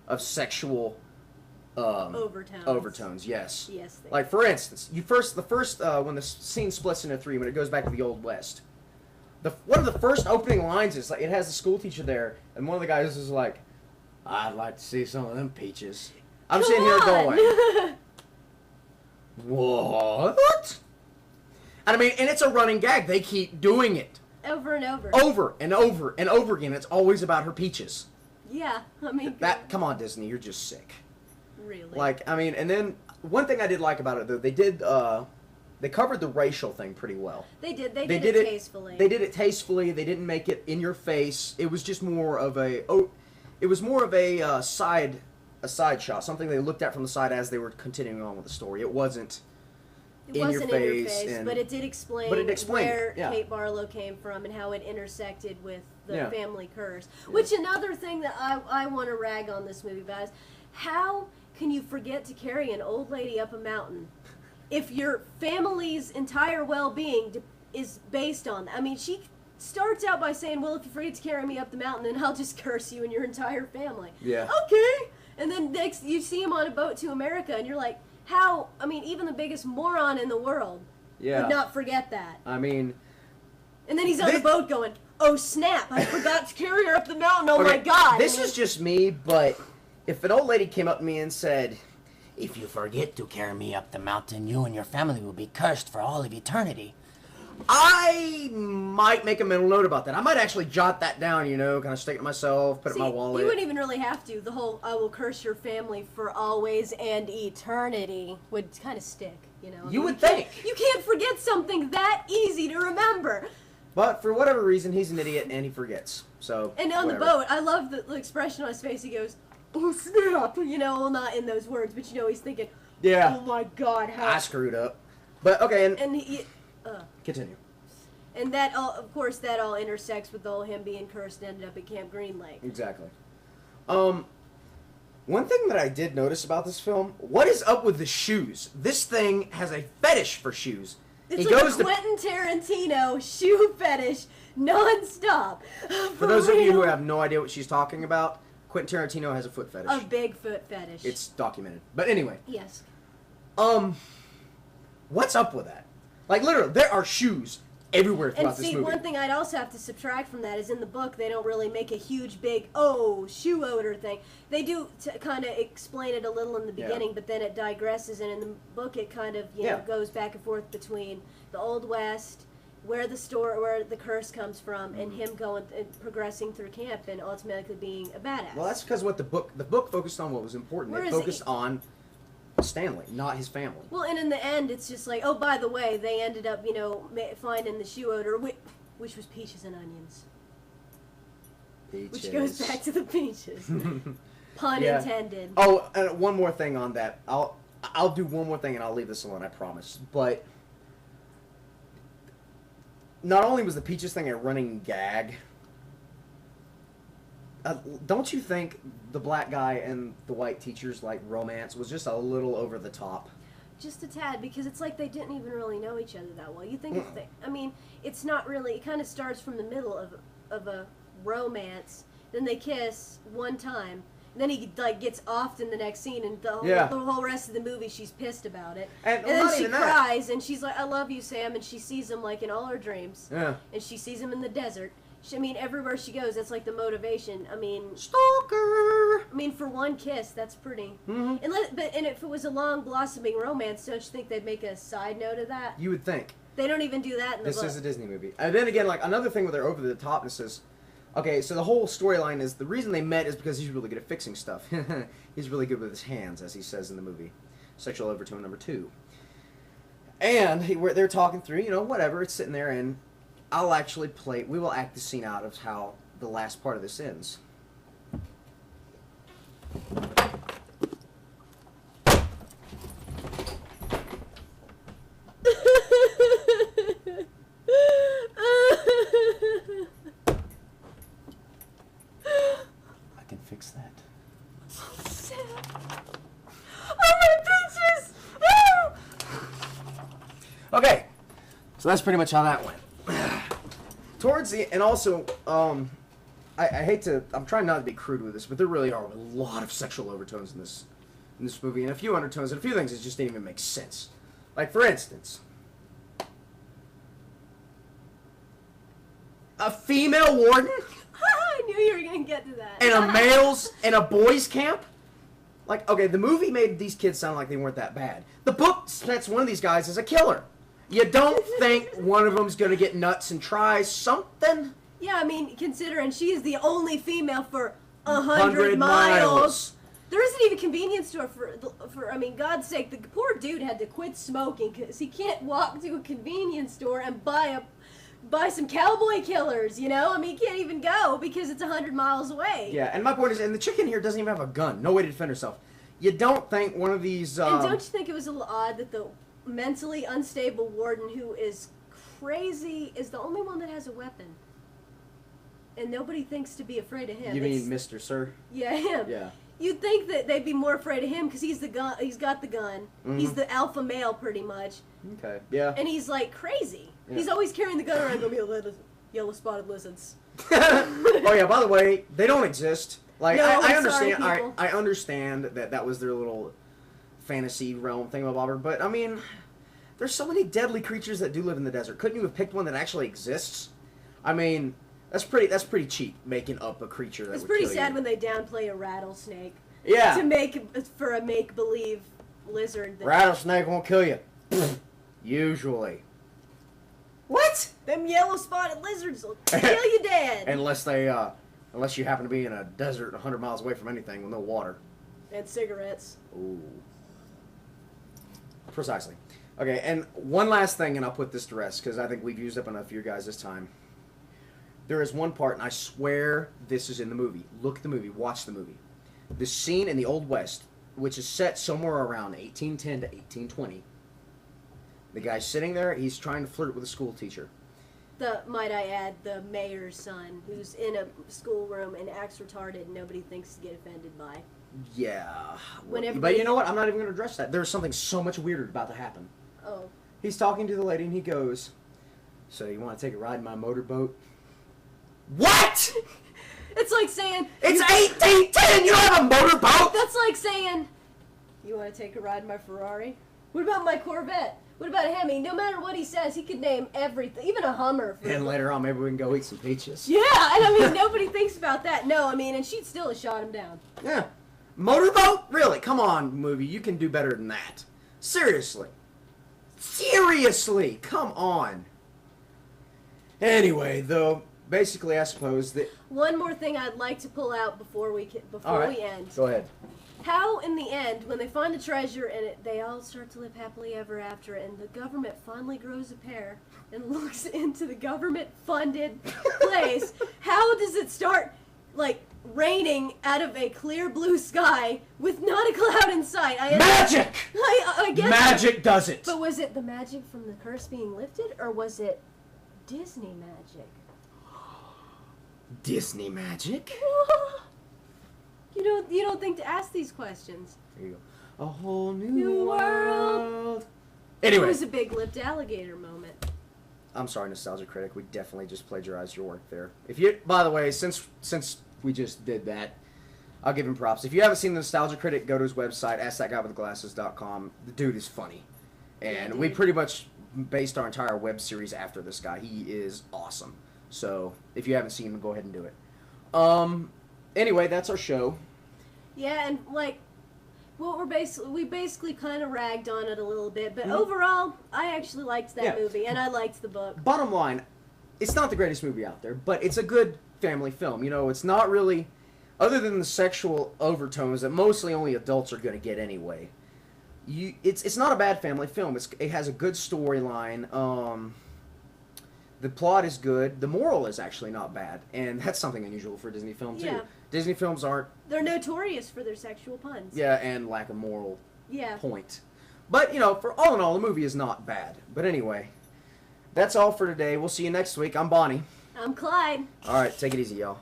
of sexual overtones. Yes. Yes. Like for instance, the first when the scene splits into three, when it goes back to the Old West, one of the first opening lines is like it has the school teacher there, and one of the guys is like, "I'd like to see some of them peaches." I'm sitting here going, "What?" And I mean, and it's a running gag. They keep doing it over and over, over and over and over again. It's always about her peaches. Yeah, I mean Come on, Disney, you're just sick. Really? Like, I mean, and then one thing I did like about it though, they covered the racial thing pretty well. They did it tastefully. They did it tastefully. They didn't make it in your face. It was just more of a side shot, something they looked at from the side as they were continuing on with the story. It wasn't in your face, but it did explain where Kate Barlow came from and how it intersected with the family curse. Yeah. Which another thing that I want to rag on this movie about is how can you forget to carry an old lady up a mountain if your family's entire well-being is based on that? I mean, she starts out by saying, well, if you forget to carry me up the mountain, then I'll just curse you and your entire family. Yeah. Okay. And then next you see him on a boat to America, and you're like, how? I mean, even the biggest moron in the world would not forget that. I mean... And then he's on the boat going, oh, snap, I forgot to carry her up the mountain, oh my God. This is just me, but if an old lady came up to me and said, if you forget to carry me up the mountain, you and your family will be cursed for all of eternity, I might make a mental note about that. I might actually jot that down, kind of stick it to myself, put it in my wallet. You wouldn't even really have to. The whole, I will curse your family for always and eternity would kind of stick, You would think. You can't forget something that easy to remember. But for whatever reason, he's an idiot and he forgets. So. And on the boat, I love the expression on his face. He goes, oh, snap. Well, not in those words, but he's thinking, oh my God, how I screwed up. But, okay, and he continue. And that all intersects with him being cursed and ended up at Camp Green Lake. Exactly. One thing that I did notice about this film, what is up with the shoes? This thing has a fetish for shoes. It's like a Quentin Tarantino shoe fetish non-stop. For those of you who have no idea what she's talking about, Quentin Tarantino has a foot fetish. A big foot fetish. It's documented. But anyway. Yes. What's up with that? Like, literally, there are shoes everywhere throughout this movie. And see, one thing I'd also have to subtract from that is in the book, they don't really make a huge, big, shoe odor thing. They do kind of explain it a little in the beginning, but then it digresses, and in the book it kind of, goes back and forth between the Old West, where the curse comes from, and him going and progressing through camp and ultimately being a badass. Well, that's because the book focused on what was important. It focused on Stanley, not his family. Well, and in the end, it's just like, oh, by the way, they ended up, finding the shoe odor, which was peaches and onions. Peaches. Which goes back to the peaches. Pun intended. Oh, and one more thing on that. I'll do one more thing and I'll leave this alone, I promise. But not only was the peaches thing a running gag, don't you think the black guy and the white teacher's romance was just a little over the top? Just a tad, because it's like they didn't even really know each other that well. You think it's not really. It kind of starts from the middle of a romance. Then they kiss one time. And then he gets offed in the next scene, and the whole rest of the movie she's pissed about it. And then she cries, and she's like, "I love you, Sam." And she sees him in all her dreams. Yeah. And she sees him in the desert. Everywhere she goes, that's the motivation. Stalker! For one kiss, that's pretty. Mm-hmm. And if it was a long, blossoming romance, don't you think they'd make a side note of that? You would think. They don't even do that in the book. This is a Disney movie. And then again, another thing where they're over the topness is, okay, so the whole storyline is the reason they met is because he's really good at fixing stuff. He's really good with his hands, as he says in the movie. Sexual overtone number 2. And they're talking through, whatever, it's sitting there, and we will act the scene out of how the last part of this ends. I can fix that. Oh my bitches! Okay, so that's pretty much how that went. And also, I hate to. I'm trying not to be crude with this, but there really are a lot of sexual overtones in this movie, and a few undertones, and a few things that just didn't even make sense. Like, for instance, a female warden I knew you were gonna get to that. and a male's and a boys' camp. Like, okay, the movie made these kids sound like they weren't that bad. The book sets one of these guys as a killer. You don't think one of them's gonna get nuts and try something? Yeah, I mean, considering she's the only female for 100 miles. There isn't even a convenience store for. I mean, God's sake, the poor dude had to quit smoking because he can't walk to a convenience store and buy some cowboy killers. You know, I mean, he can't even go because it's 100 miles away. Yeah, and my point is, and the chick in here doesn't even have a gun, no way to defend herself. You don't think one of these? And don't you think it was a little odd that the mentally unstable warden, who is crazy, is the only one that has a weapon, and nobody thinks to be afraid of him? You mean Mr. Sir? Yeah, him. Yeah. You'd think that they'd be more afraid of him because he's the gun. He's got the gun. Mm-hmm. He's the alpha male, pretty much. Okay. Yeah. And he's like crazy. Yeah. He's always carrying the gun around. Gonna be yellow spotted lizards. Oh yeah. By the way, they don't exist. Like No, I I'm understand. sorry, people. I understand that was their little fantasy realm thingamabobber, but I mean, there's so many deadly creatures that do live in the desert. Couldn't you have picked one that actually exists? I mean, that's pretty cheap making up a creature that It's would pretty kill sad you. when they downplay a rattlesnake. Yeah. To make for a make believe lizard. Rattlesnake won't kill you. Usually. What? Them yellow spotted lizards will kill you dead. Unless you happen to be in a desert 100 miles away from anything with no water. And cigarettes. Ooh. Precisely. Okay, and one last thing, and I'll put this to rest, because I think we've used up enough of your guys' time. There is one part, and I swear this is in the movie. Look at the movie. Watch the movie. The scene in the Old West, which is set somewhere around 1810 to 1820. The guy's sitting there. He's trying to flirt with a school teacher. Might I add, the mayor's son, who's in a schoolroom and acts retarded and nobody thinks to get offended by. Yeah. Whenever But we- you know what? I'm not even going to address that. There's something so much weirder about to happen. Oh. He's talking to the lady, and he goes, "So you want to take a ride in my motorboat?" What? It's like saying... It's 1810! You don't have a motorboat! That's like saying, you want to take a ride in my Ferrari? What about my Corvette? What about a Hemi? No matter what he says, he could name everything, even a Hummer. And later on, maybe we can go eat some peaches. Yeah, and I mean, nobody thinks about that. No, I mean, and she'd still have shot him down. Yeah. Motorboat? Really? Come on, movie. You can do better than that. Seriously. Seriously. Come on. Anyway, though, basically, I suppose that... One more thing I'd like to pull out before we All right. we end. Go ahead. How, in the end, when they find the treasure and they all start to live happily ever after, and the government finally grows a pair and looks into the government-funded place, how does it start, like, raining out of a clear blue sky with not a cloud in sight? Magic! I guess. Magic does it! But was it the magic from the curse being lifted, or was it Disney magic? Disney magic? You don't think to ask these questions. There you go. A whole new New world. It Anyway, was a big-lipped alligator moment. I'm sorry, Nostalgia Critic. We definitely just plagiarized your work there. If you, by the way, since we just did that, I'll give him props. If you haven't seen the Nostalgia Critic, go to his website, askthatguywithglasses.com. The dude is funny, and we pretty much based our entire web series after this guy. He is awesome. So if you haven't seen him, go ahead and do it. Anyway, that's our show. Yeah, and like, what we basically kind of ragged on it a little bit, but overall, I actually liked that movie, and I liked the book. Bottom line, it's not the greatest movie out there, but it's a good family film. You know, it's not really, other than the sexual overtones that mostly only adults are going to get anyway. It's not a bad family film. It has a good storyline. The plot is good. The moral is actually not bad, and that's something unusual for a Disney film too. Yeah. Disney films aren't. They're notorious for their sexual puns. Yeah, and lack of moral Yeah. point. But, you know, for all in all, the movie is not bad. But anyway, that's all for today. We'll see you next week. I'm Bonnie. I'm Clyde. All right, take it easy, y'all.